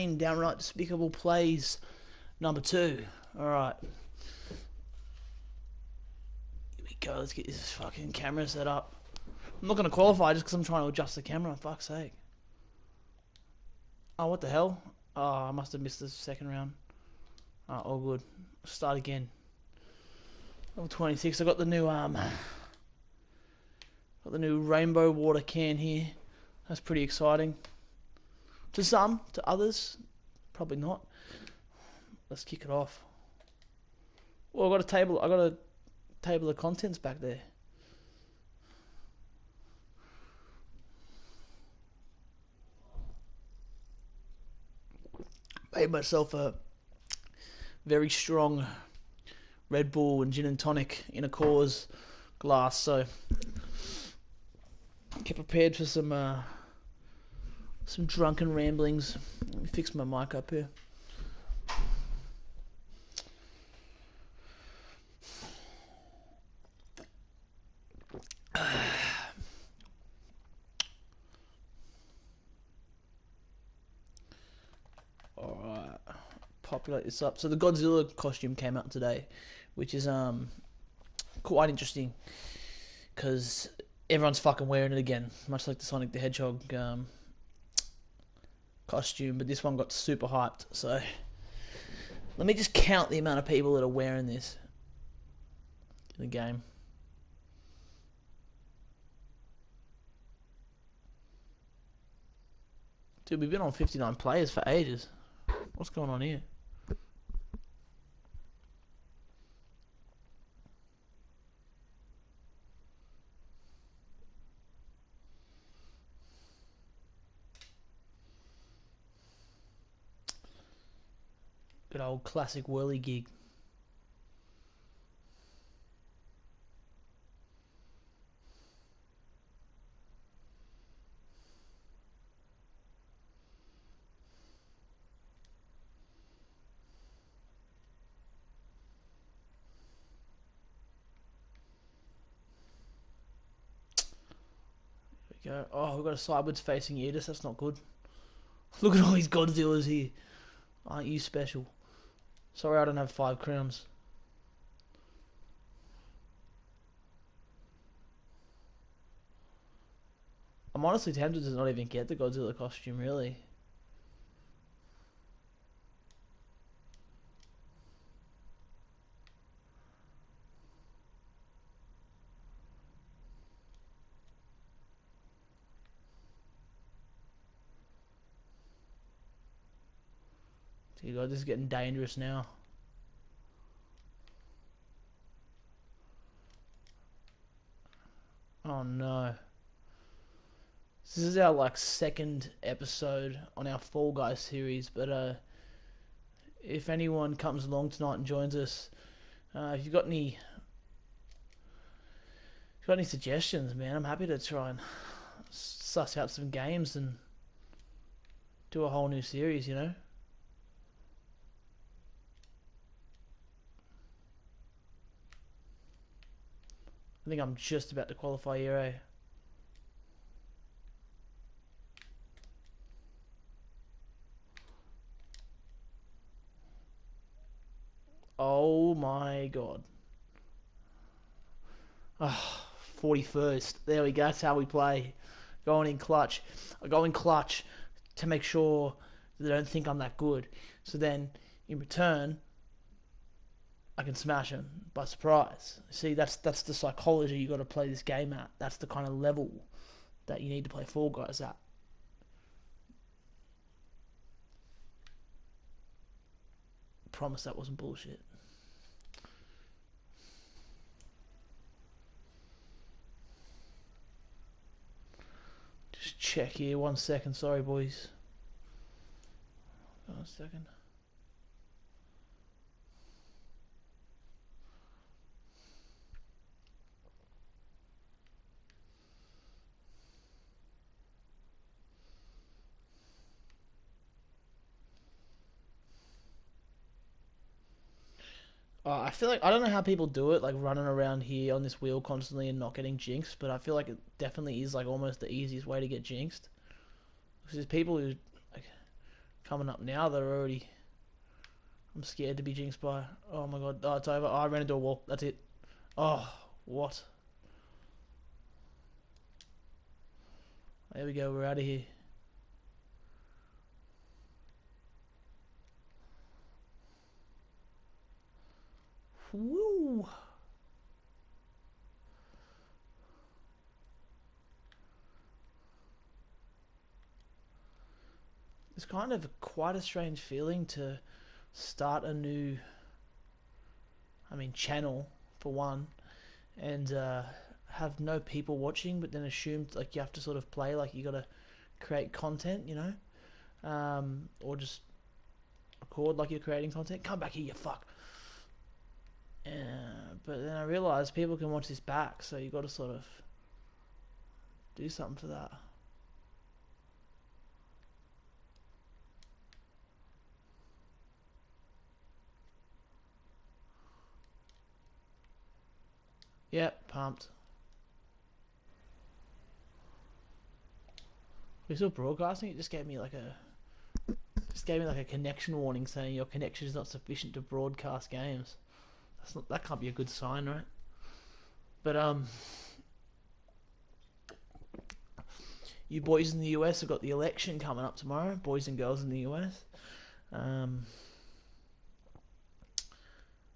insane, downright despicable plays number 2. Alright. Here we go. Let's get this fucking camera set up. I'm not going to qualify just because I'm trying to adjust the camera. Fuck's sake. Oh, what the hell? Oh, I must have missed the second round. Oh, all good. Start again. Level 26. I got the new rainbow water can here. That's pretty exciting. To some, to others, probably not. Let's kick it off. Well, I got a table of contents back there. Made myself a very strong Red Bull and gin and tonic in a Coors glass, so get prepared for some drunken ramblings. Let me fix my mic up here. Alright, populate this up. So the Godzilla costume came out today, which is quite interesting because everyone's fucking wearing it again, much like the Sonic the Hedgehog costume, but this one got super hyped. So let me just count the amount of people that are wearing this in the game. Dude, we've been on 59 players for ages. What's going on here? Good old classic whirligig. Go. Oh, we've got a sideways facing Edis. That's not good. Look at all these Godzillas here. Aren't you special? Sorry I don't have 5 crowns. I'm honestly tempted to not even get the Godzilla costume, really. Dear God, this is getting dangerous now. Oh no. This is our like second episode on our Fall Guys series, but if anyone comes along tonight and joins us, if you've got any suggestions, man, I'm happy to try and suss out some games and do a whole new series, you know? I think I'm just about to qualify here, eh? Oh my God. Oh, 41st. There we go. That's how we play. Going in clutch. I go in clutch to make sure they don't think I'm that good. So then, in return, I can smash them by surprise. See, that's the psychology you got to play this game at. That's the kind of level that you need to play Fall Guys at. Promise that wasn't bullshit. Just check here. 1 second. Sorry, boys. 1 second. I feel like I don't know how people do it, like running around here on this wheel constantly and not getting jinxed. But I feel like it definitely is like almost the easiest way to get jinxed. Because there's people who like coming up now that are already... I'm scared to be jinxed by... Oh my god, oh, it's over. Oh, I ran into a wall. That's it. Oh, what? There we go, we're out of here. Woo! It's kind of quite a strange feeling to start a new, channel for one, and have no people watching, but then assume like you have to sort of play like you got to create content, or just record like you're creating content. Come back here, you fuck. But then I realised people can watch this back, so you got to sort of do something for that. Yep, pumped. We're still broadcasting. It just gave me like a connection warning saying your connection is not sufficient to broadcast games. That can't be a good sign, right? But you boys in the US have got the election coming up tomorrow. Boys and girls in the US.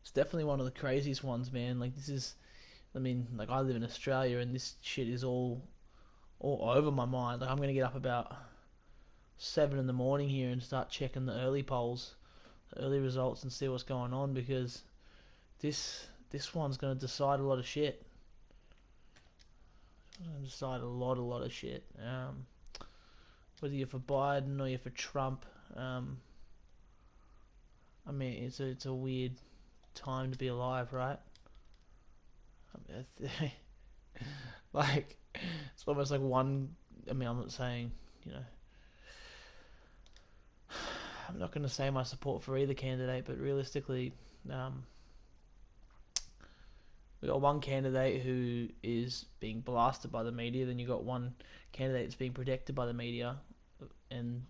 It's definitely one of the craziest ones, man. Like this is, I live in Australia and this shit is all over my mind. Like I'm gonna get up about 7 in the morning here and start checking the early polls, the early results, and see what's going on, because this one's gonna decide a lot of shit. It's gonna decide a lot of shit. Whether you're for Biden or you're for Trump, it's a weird time to be alive, right? Like it's almost like one. I'm not saying, I'm not going to say my support for either candidate, but realistically, we got one candidate who is being blasted by the media, then you got one candidate that's being protected by the media, and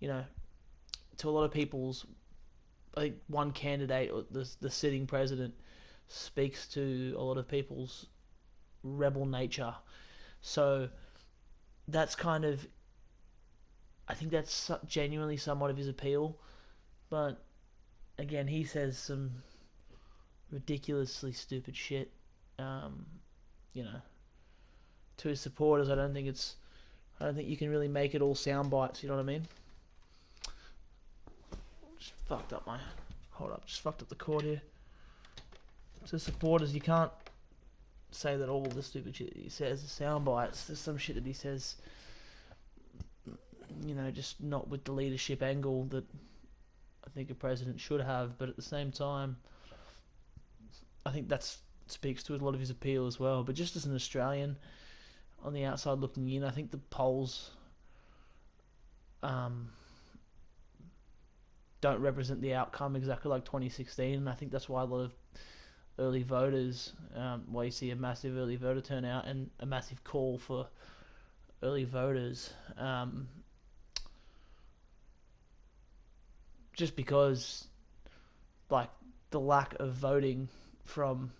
to a lot of people's, I think one candidate, or the sitting president, speaks to a lot of people's rebel nature. So that's kind of, I think that's genuinely somewhat of his appeal. But again, he says some ridiculously stupid shit. To his supporters, I don't think you can really make it all sound bites. You know what I mean? Just fucked up the cord here. To supporters, you can't say that all the stupid shit that he says is sound bites. There's some shit that he says, just not with the leadership angle that I think a president should have. But at the same time, I think that speaks to a lot of his appeal as well. But just as an Australian on the outside looking in, I think the polls don't represent the outcome exactly like 2016, and I think that's why a lot of early voters, why you see a massive early voter turnout and a massive call for early voters, just because like the lack of voting from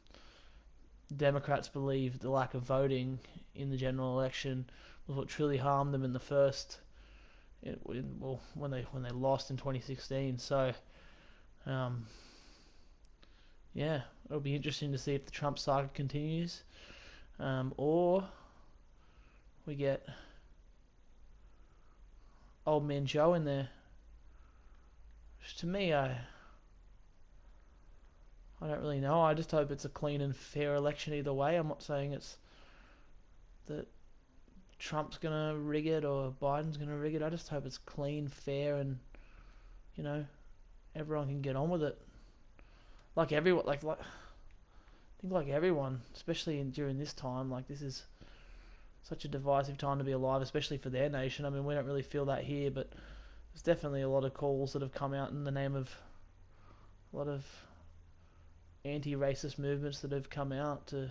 Democrats believe the lack of voting in the general election was what truly harmed them in the first, when they lost in 2016. So yeah, it'll be interesting to see if the Trump saga continues, or we get old man Joe in there. Which to me, I don't really know. I just hope it's a clean and fair election either way. I'm not saying it's that Trump's gonna rig it or Biden's gonna rig it. I just hope it's clean, fair, and everyone can get on with it. Like everyone, I think like everyone, especially during this time, like this is such a divisive time to be alive, especially for their nation. We don't really feel that here, but there's definitely a lot of calls that have come out in the name of a lot of anti-racist movements that have come out to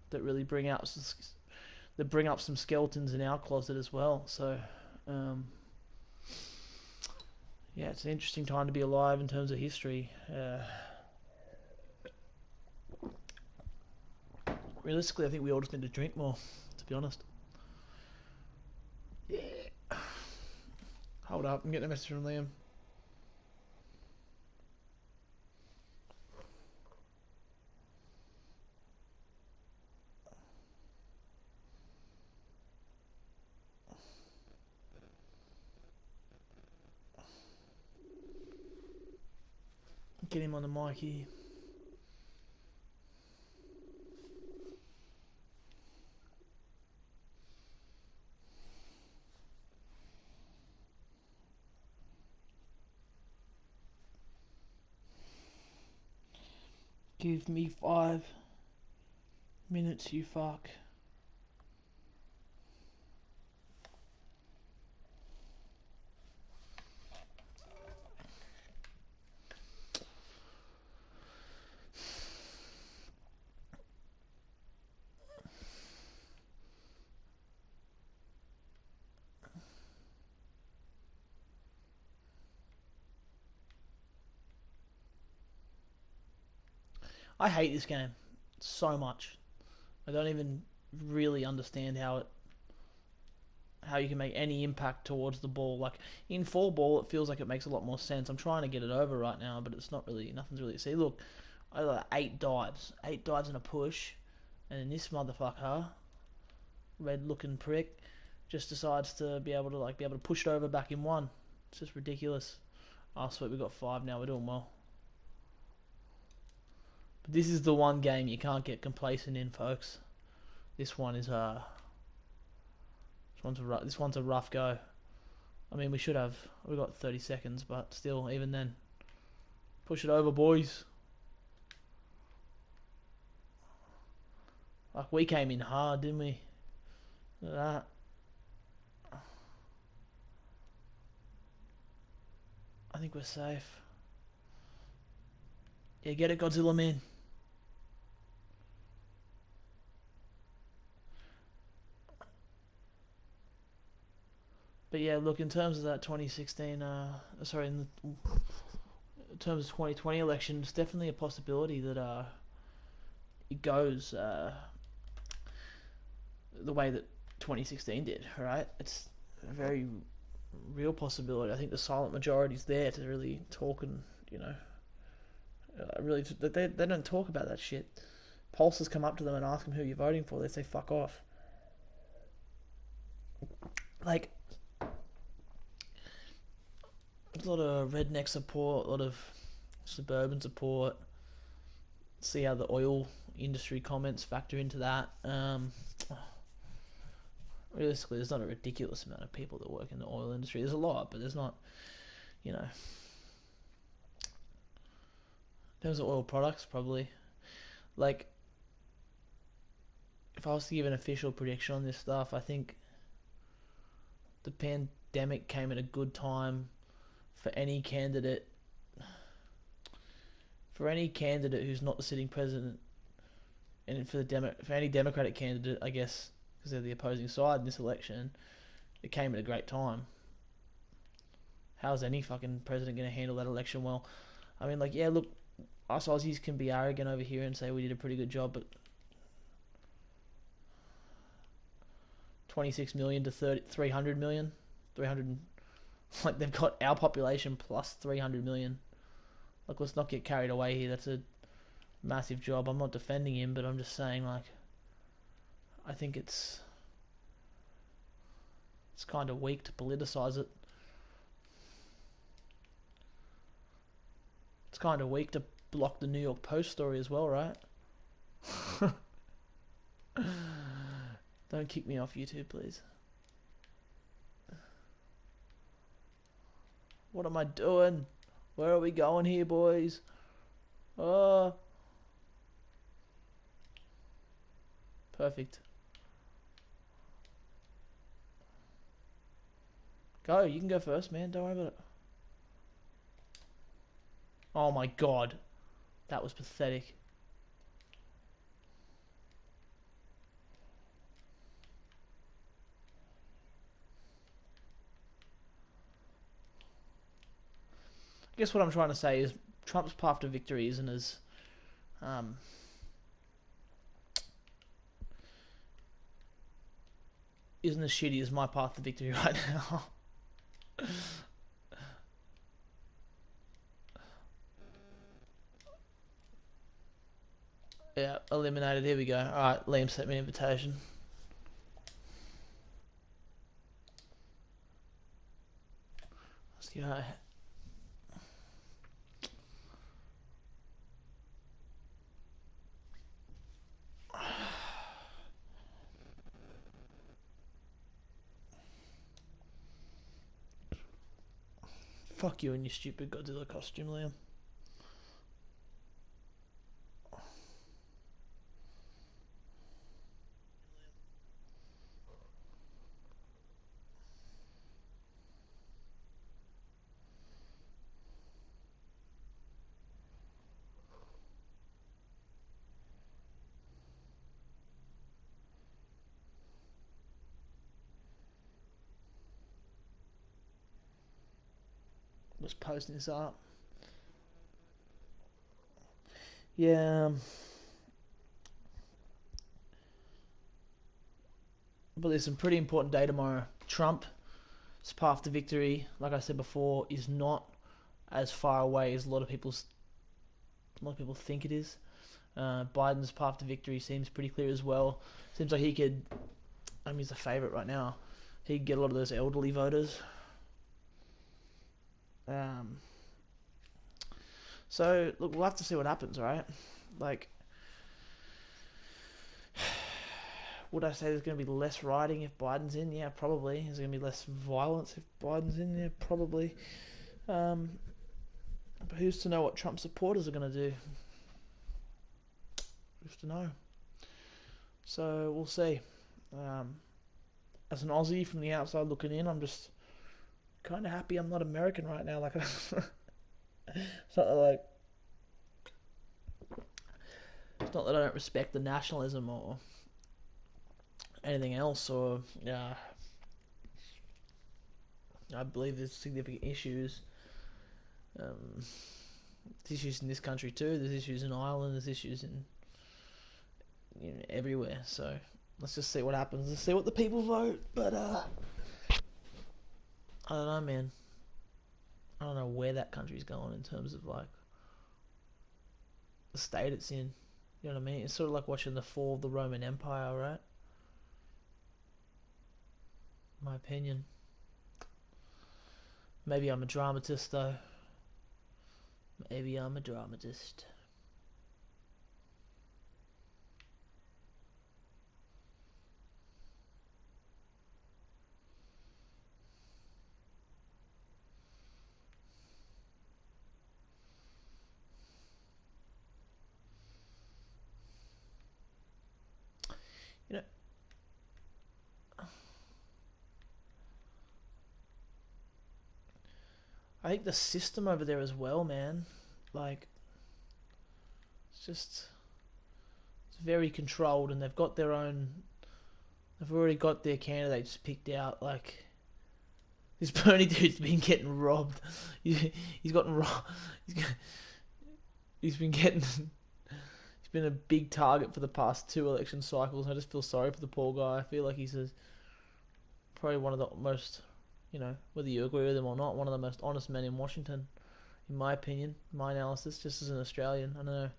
that really bring up some skeletons in our closet as well. So Um, yeah, it's an interesting time to be alive in terms of history. Realistically, I think we all just need to drink more, to be honest. Yeah. Hold up, I'm getting a message from Liam. Get him on the mic here. Give me 5 minutes, you fuck. I hate this game so much. I don't even really understand how you can make any impact towards the ball. Like in four ball, it feels like it makes a lot more sense. I'm trying to get it over right now, but it's not really. Nothing's really. See, look, I got 8 dives and a push, and then this motherfucker, red-looking prick, just decides to be able to push it over back in one. It's just ridiculous. Oh, sweet, we got 5 now. We're doing well. But this is the one game you can't get complacent in, folks. This one is this one's a rough go. I mean, we got 30 seconds, but still, even then, push it over, boys. Like we came in hard, didn't we? Look at that. I think we're safe. Yeah, get it, Godzilla man. But yeah, look, in terms of that 2016, in terms of 2020 election, it's definitely a possibility that it goes the way that 2016 did, right? It's a very real possibility. I think the silent majority's there to really talk and, really, they don't talk about that shit. Pollsters come up to them and ask them who you're voting for. They say, fuck off. Like, there's a lot of redneck support, a lot of suburban support. See how the oil industry comments factor into that. Realistically, there's not a ridiculous amount of people that work in the oil industry. There's a lot, but there's not, in terms of oil products, probably. Like, if I was to give an official prediction on this stuff, I think the pandemic came at a good time for any candidate who's not the sitting president, and for any Democratic candidate, I guess, because they're the opposing side in this election, it came at a great time. How's any fucking president going to handle that election well? I mean, like, yeah, look, us Aussies can be arrogant over here and say we did a pretty good job, but 26 million to 300 million, 300, like they've got our population plus 300 million. Like, let's not get carried away here. That's a massive job. I'm not defending him, but I'm just saying, like, I think it's kind of weak to politicize it. It's kind of weak to block the New York Post story as well, right? Don't kick me off YouTube, please. What am I doing? Where are we going here, boys? Oh. Perfect. Go, you can go first, man. Don't worry about it. Oh my god. That was pathetic. guess what I'm trying to say is Trump's path to victory um, isn't as shitty as my path to victory right now. Yeah, eliminated. Here we go. Alright, Liam sent me an invitation. Let's go. Fuck you and your stupid Godzilla costume, Liam. Was posting this up. Yeah. But there's some pretty important day tomorrow. Trump's path to victory, like I said before, is not as far away as a lot of people think it is. Biden's path to victory seems pretty clear as well. Seems like he could. I mean, he's the favourite right now. He could get a lot of those elderly voters. So look, we'll have to see what happens, right? Like, would I say there's going to be less rioting if Biden's in? Yeah, probably. There's going to be less violence if Biden's in? Yeah, probably. But who's to know what Trump supporters are going to do? Who's to know? So we'll see. As an Aussie from the outside looking in, I'm just kind of happy I'm not American right now. Like, it's not like it's not that I don't respect the nationalism or anything else, or I believe there's significant issues. There's issues in this country too. There's issues in Ireland. There's issues in everywhere. So let's just see what happens. Let's see what the people vote. But I don't know, man. I don't know where that country's going in terms of like the state it's in. You know what I mean? It's sort of like watching the fall of the Roman Empire, right? My opinion. Maybe I'm a dramatist though. Maybe I'm a dramatist. You know, I think the system over there as well, man. Like, it's very controlled, and they've got their own. They've already got their candidates picked out. Like, this Bernie dude's been getting robbed. He's gotten robbed. He's been getting. He's been a big target for the past 2 election cycles. I just feel sorry for the poor guy. I feel like he's probably one of the most, whether you agree with him or not, one of the most honest men in Washington, in my opinion, my analysis, just as an Australian. I don't know.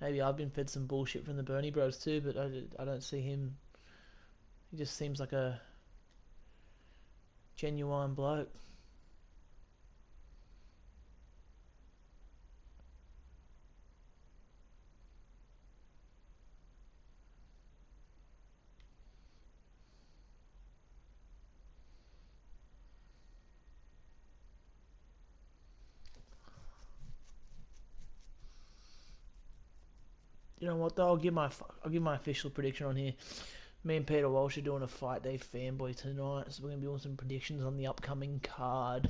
Maybe I've been fed some bullshit from the Bernie Bros too, but I don't see him. He just seems like a genuine bloke. You know what though? I'll give my official prediction on here. Me and Peter Walsh are doing a Fight Day fanboy tonight, so we're gonna be doing some predictions on the upcoming card.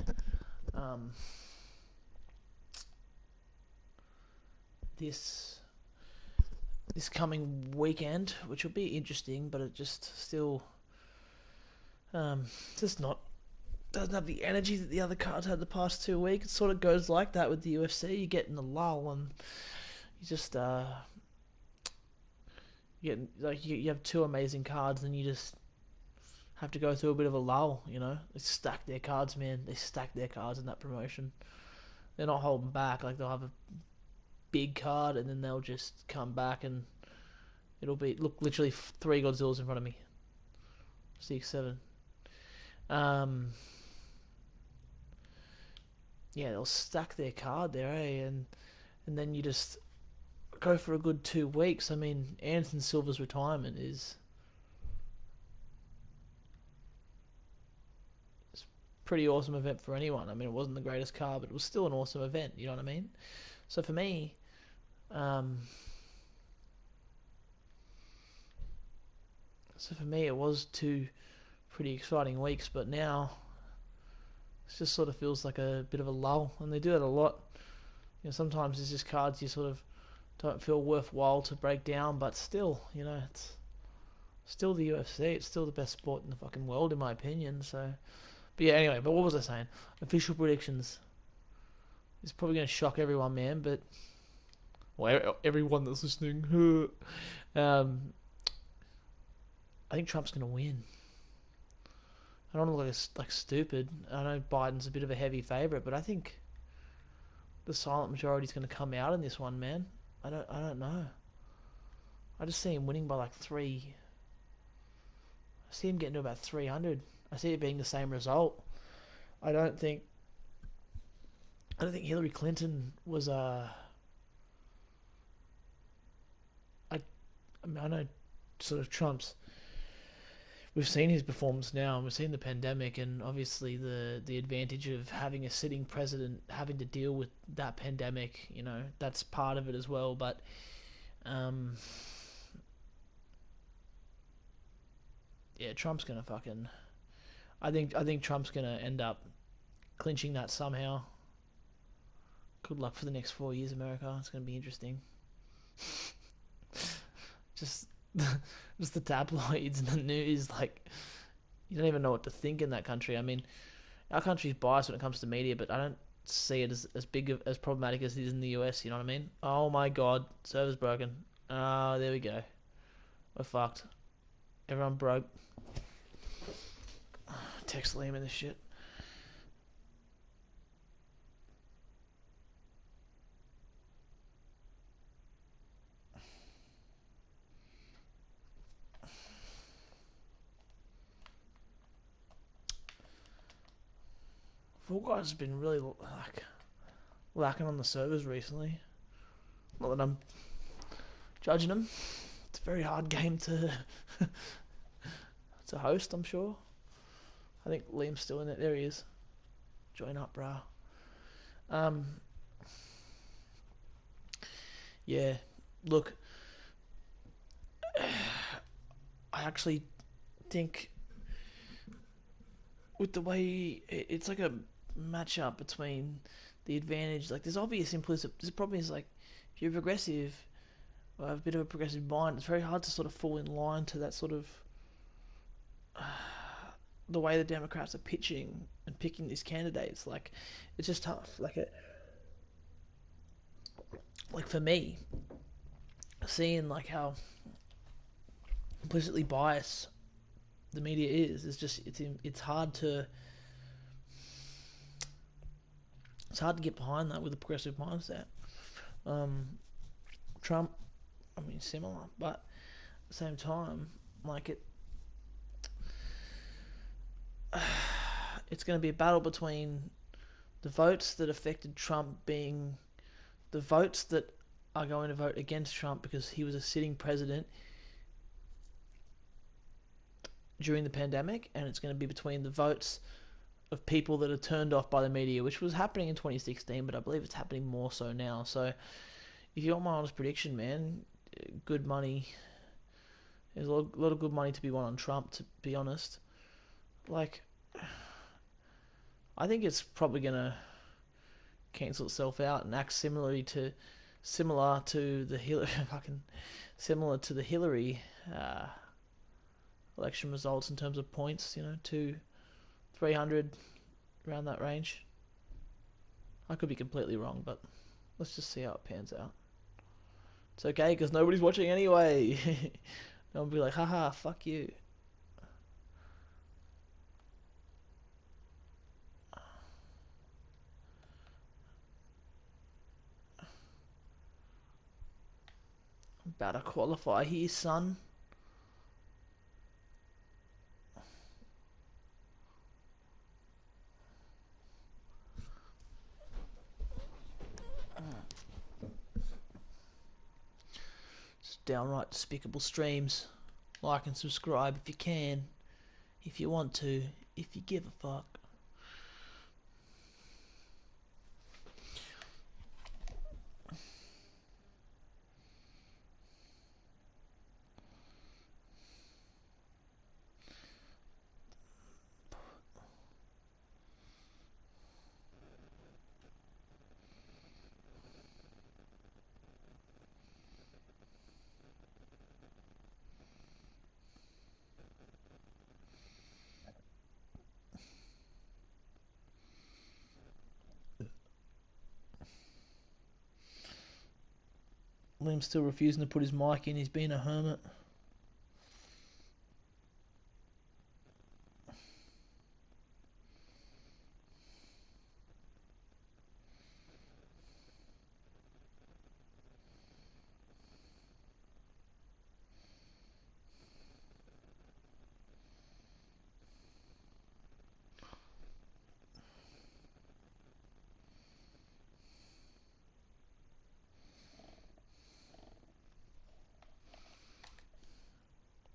This coming weekend, which will be interesting, but it just still just not doesn't have the energy that the other cards had the past 2 weeks. It sort of goes like that with the UFC. You get in the lull and you just you get like you have two amazing cards and you just have to go through a bit of a lull. You know, they stack their cards, man. They stack their cards in that promotion. They're not holding back. Like they'll have a big card and then they'll just come back and it'll be look literally three Godzillas in front of me. 6, 7. Yeah, they'll stack their card there, eh? And then you just go for a good 2 weeks. I mean, Anderson Silva's retirement is it's a pretty awesome event for anyone. I mean, it wasn't the greatest card, but it was still an awesome event. You know what I mean? So for me, um, it was two pretty exciting weeks, but now it just sort of feels like a bit of a lull, and they do it a lot. You know, sometimes it's just cards you sort of don't feel worthwhile to break down, but still, you know, it's still the UFC. It's still the best sport in the fucking world, in my opinion. So, but yeah, anyway. But what was I saying? Official predictions. It's probably going to shock everyone, man. But well, everyone that's listening, um, I think Trump's going to win. I don't look like stupid. I know Biden's a bit of a heavy favorite, but I think the silent majority is going to come out in this one, man. I don't know. I just see him winning by like 3. I see him getting to about 300. I see it being the same result. I don't think Hillary Clinton was I mean, I know sort of Trump's. We've seen his performance now, and we've seen the pandemic, and obviously the advantage of having a sitting president having to deal with that pandemic. You know, that's part of it as well. But yeah, Trump's gonna fucking. I think Trump's gonna end up clinching that somehow. Good luck for the next 4 years, America. It's gonna be interesting. Just just the tabloids and the news, like you don't even know what to think in that country. I mean, our country's biased when it comes to media, but I don't see it as big as problematic as it is in the US. You know what I mean? Oh my God, server's broken. Oh, there we go. We're fucked. Everyone broke. Text Liam in this shit. Fall Guys has been really like lacking on the servers recently. Not that I'm judging them. It's a very hard game to to host, I'm sure. I think Liam's still in it. There he is. Join up, brah. Um, yeah. Look, I actually think with the way it's like a matchup between the advantage. Like, there's obvious implicit. There's probably is like if you're progressive or have a bit of a progressive mind, it's very hard to sort of fall in line to that sort of the way the Democrats are pitching and picking these candidates. Like, it's just tough. Like for me, seeing like how implicitly biased the media is just it's hard to get behind that with a progressive mindset. Trump, I mean, similar, but at the same time, like it's going to be a battle between the votes that affected Trump being the votes that are going to vote against Trump because he was a sitting president during the pandemic, and it's going to be between the votes of people that are turned off by the media, which was happening in 2016, but I believe it's happening more so now. So, if you want my honest prediction, man, good money. There's a lot of good money to be won on Trump, to be honest. Like, I think it's probably going to cancel itself out and act similar to the Hillary election results in terms of points. You know, 300 around that range. I could be completely wrong, but let's just see how it pans out. It's okay, because nobody's watching anyway. They'll be like, haha, fuck you. I'm about to qualify here, son. It's downright despicable streams. Like and subscribe if you can. If you want to. If you give a fuck. Liam's still refusing to put his mic in. He's being a hermit.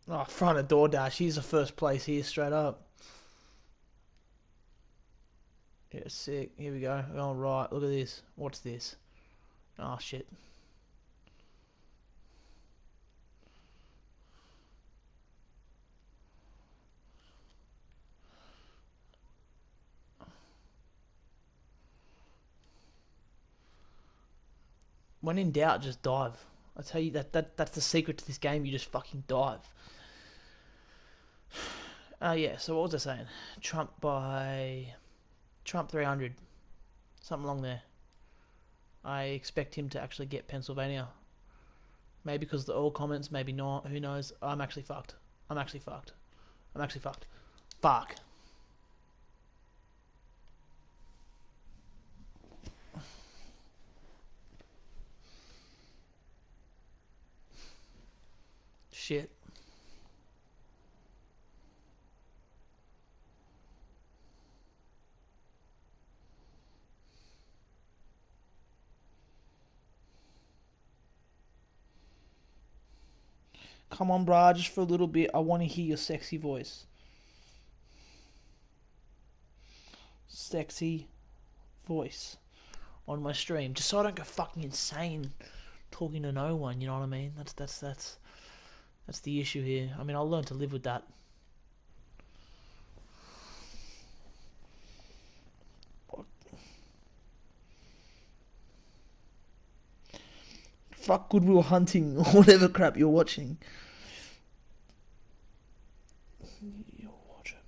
Oh, front of DoorDash. He's the first place here, straight up. Yeah, sick. Here we go. We're going right. Look at this. What's this? Oh, shit. When in doubt, just dive. I tell you, that's the secret to this game. You just fucking dive. Yeah, so what was I saying? Trump 300. Something along there. I expect him to actually get Pennsylvania. Maybe because of the oil comments, maybe not. Who knows? I'm actually fucked. I'm actually fucked. I'm actually fucked. Fuck. Shit. Come on, brah, just for a little bit. I want to hear your sexy voice. Sexy voice on my stream, just so I don't go fucking insane talking to no one. You know what I mean? That's the issue here. I mean, I'll learn to live with that. Fuck Good Will Hunting or whatever crap you're watching. You'll watch it.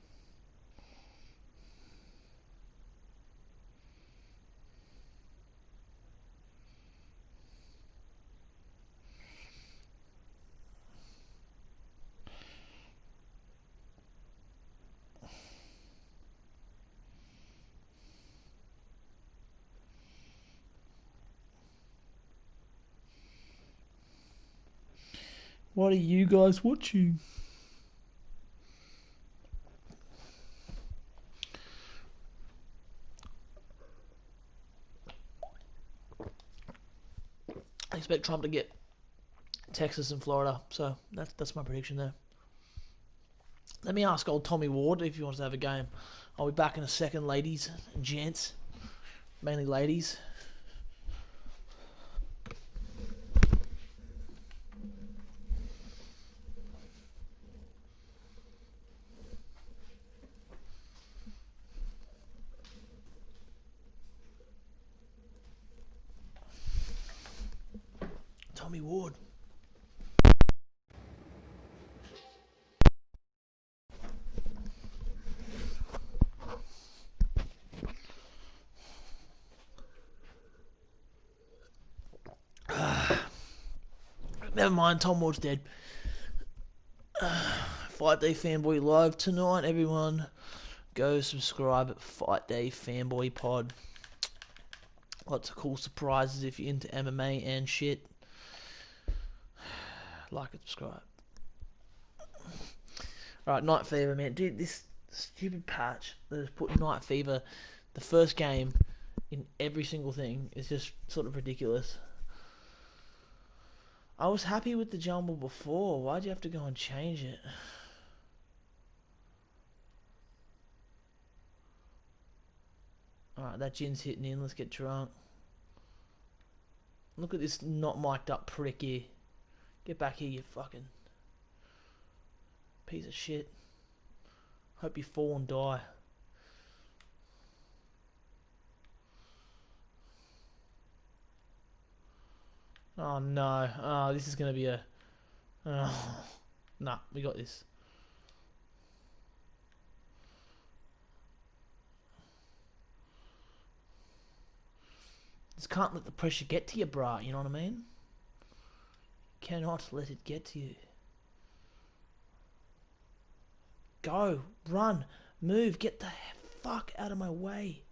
What are you guys watching? I expect Trump to get Texas and Florida, so that's my prediction there. Let me ask old Tommy Ward if he wants to have a game. I'll be back in a second, ladies and gents. Mainly ladies. Tommy Ward. Never mind, Tom Ward's dead. Fight Day Fanboy Live tonight, everyone. Go subscribe at Fight Day Fanboy Pod. Lots of cool surprises if you're into MMA and shit. Like and subscribe. Alright, Night Fever, man. Dude, this stupid patch that has put Night Fever, the first game, in every single thing is just sort of ridiculous. I was happy with the jumble before. Why'd you have to go and change it? Alright, that gin's hitting in. Let's get drunk. Look at this not mic'd up prick here. Get back here, you fucking piece of shit. Hope you fall and die. Oh no. Oh, this is gonna be a... Oh. Nah, we got this. Just can't let the pressure get to you, brah, you know what I mean? Cannot let it get to you. Go, run, move, get the fuck out of my way.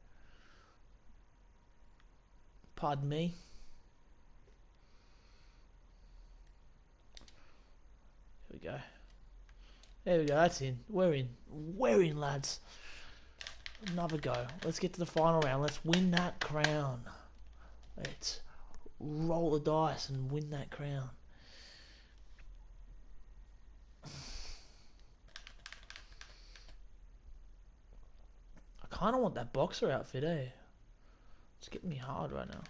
Pardon me. Here we go. There we go, that's in. We're in. We're in, lads. Another go. Let's get to the final round. Let's win that crown. Let's roll the dice and win that crown. I kind of want that boxer outfit, eh? It's getting me hard right now.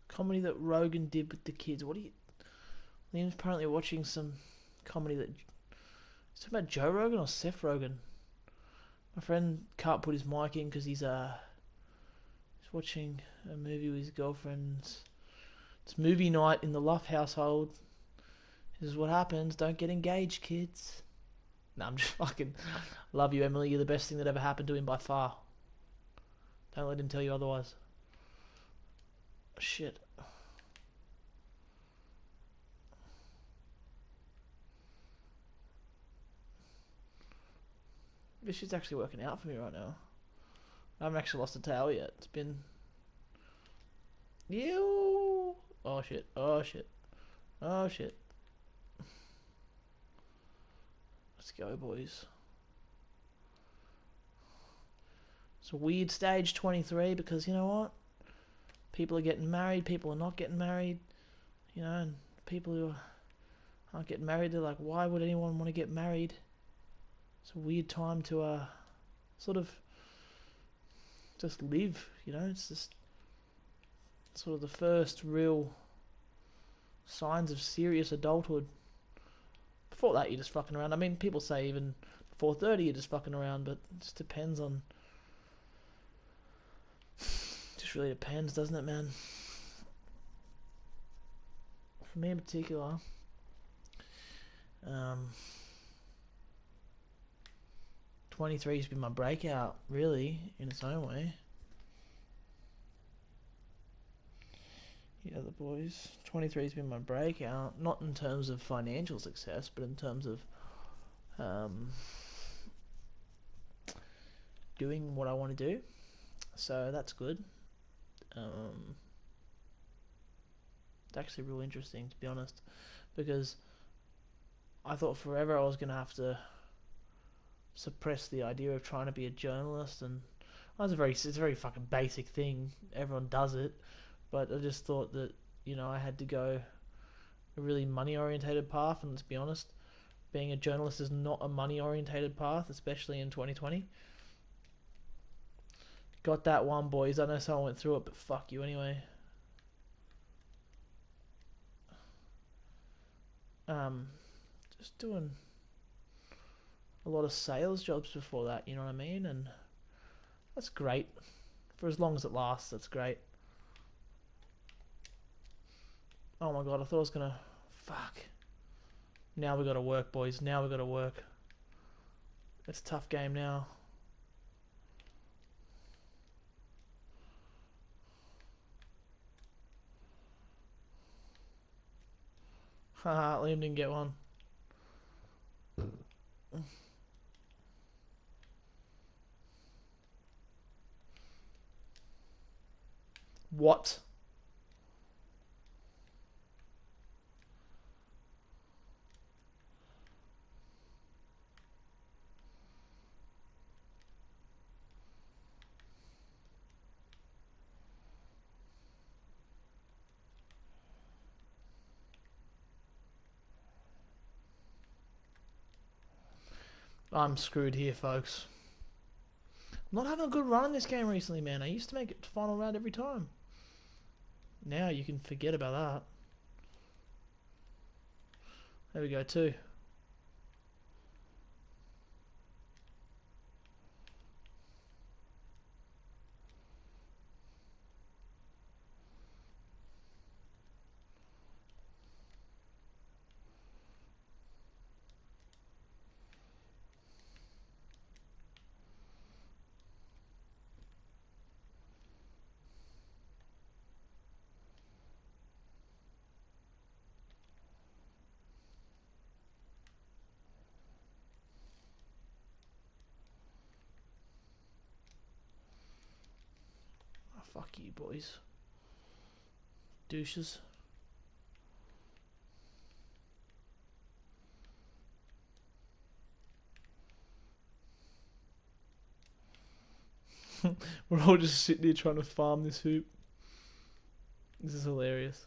Comedy that Rogan did with the kids. What are you... Liam's apparently watching some comedy that... It's about Joe Rogan or Seth Rogan. My friend can't put his mic in because he's watching a movie with his girlfriend. It's movie night in the Luff household. This is what happens. Don't get engaged, kids. Nah, I'm just fucking... Love you, Emily. You're the best thing that ever happened to him by far. Don't let him tell you otherwise. Shit. This shit's actually working out for me right now. I haven't actually lost a tail yet. It's been... Ew! Oh shit, oh shit. Oh shit. Let's go, boys. It's a weird stage 23 because you know what? People are getting married, people are not getting married. You know, and people who aren't getting married, they're like, why would anyone want to get married? It's a weird time to sort of just live, you know. It's just sort of the first real signs of serious adulthood. Before that, you're just fucking around. I mean, people say even before 30 you're just fucking around, but it just depends on... Just really depends, doesn't it, man? For me in particular, 23's been my breakout, really, in its own way. Yeah, the boys. 23's been my breakout, not in terms of financial success, but in terms of doing what I want to do. So that's good. It's actually real interesting, to be honest, because I thought forever I was going to have to suppress the idea of trying to be a journalist, and it's a very fucking basic thing. Everyone does it, but I just thought that, you know, I had to go a really money-orientated path, and let's be honest, being a journalist is not a money-orientated path, especially in 2020. Got that one, boys. I know someone went through it, but fuck you anyway. Just doing a lot of sales jobs before that, you know what I mean? And that's great. For as long as it lasts, that's great. Oh my god, I thought I was gonna... Fuck. Now we gotta work, boys. Now we gotta work. It's a tough game now. Haha, Liam didn't get one. What? I'm screwed here, folks. I'm not having a good run in this game recently, man. I used to make it to final round every time. Now you can forget about that. There we go, too. Oh, fuck you, boys. Douches. We're all just sitting here trying to farm this hoop. This is hilarious.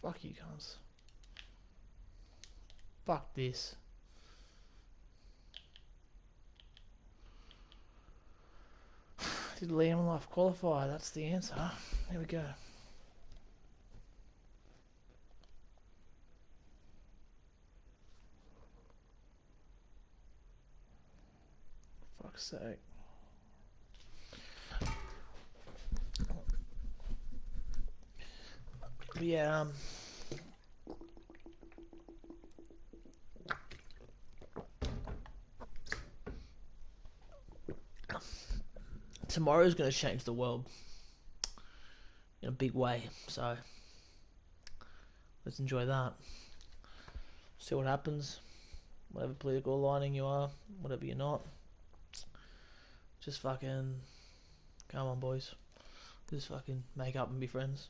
Fuck you, cunts. Fuck this. Did Liam Life qualify? That's the answer. There we go. Fuck's sake. But yeah, tomorrow's going to change the world in a big way, so let's enjoy that. See what happens. Whatever political aligning you are, whatever you're not, just fucking come on, boys. Just fucking make up and be friends.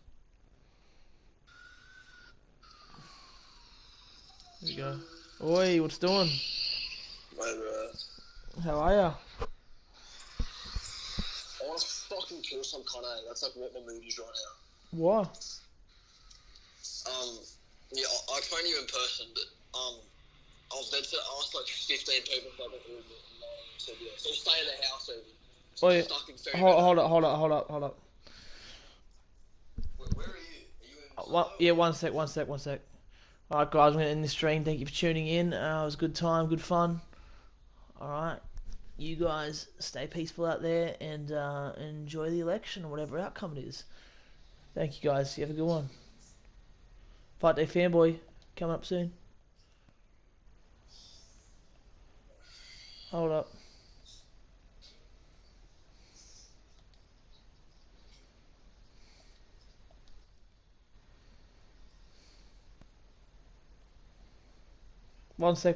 There we go. Oi, what's doing? How are ya? I want to fucking kill some cunt. That's like what my mood is right now. Why? Yeah, I'll explain to you in person, but I was meant to ask like 15 people if they got Uber, and no one said yes. So stay at the house, Uber. So Oi, stuck in hold up. Where are you? Are you in? Yeah, one sec. Alright, guys, we're going to end this stream. Thank you for tuning in. It was a good time, good fun. Alright, you guys stay peaceful out there and enjoy the election or whatever outcome it is. Thank you, guys. You have a good one. Fight Day Fanboy coming up soon. Hold up. One sec, bro.